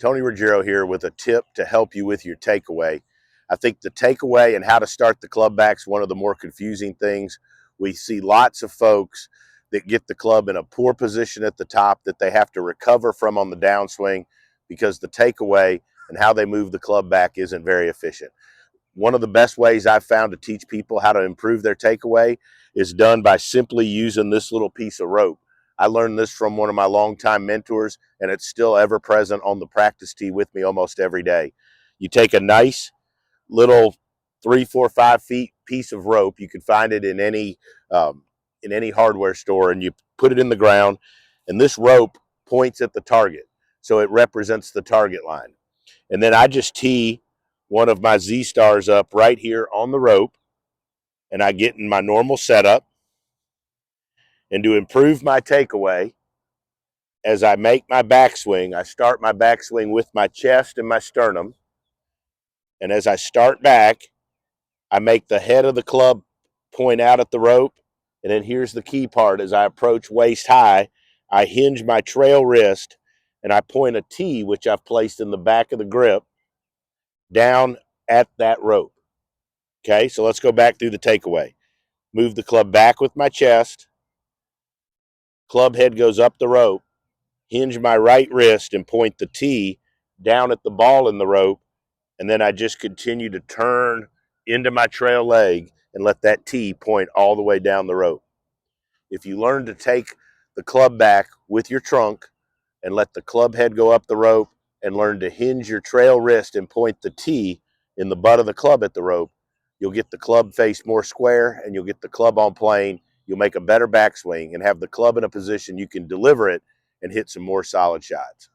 Tony Ruggiero here with a tip to help you with your takeaway. I think the takeaway and how to start the club back is one of the more confusing things. We see lots of folks that get the club in a poor position at the top that they have to recover from on the downswing because the takeaway and how they move the club back isn't very efficient. One of the best ways I've found to teach people how to improve their takeaway is done by simply using this little piece of rope. I learned this from one of my longtime mentors, and it's still ever present on the practice tee with me almost every day. You take a nice little 3, 4, 5 feet piece of rope. You can find it in any hardware store, and you put it in the ground. And this rope points at the target, so it represents the target line. And then I just tee one of my Z stars up right here on the rope, and I get in my normal setup. And to improve my takeaway, as I make my backswing, I start my backswing with my chest and my sternum. And as I start back, I make the head of the club point out at the rope. And then here's the key part. As I approach waist high, I hinge my trail wrist and I point a T, which I've placed in the back of the grip, down at that rope. Okay, so let's go back through the takeaway. Move the club back with my chest. Club head goes up the rope. Hinge my right wrist and point the T down at the ball in the rope. And then I just continue to turn into my trail leg and let that T point all the way down the rope. If you learn to take the club back with your trunk and let the club head go up the rope and learn to hinge your trail wrist and point the T in the butt of the club at the rope, you'll get the club face more square and you'll get the club on plane. You'll make a better backswing and have the club in a position you can deliver it and hit some more solid shots.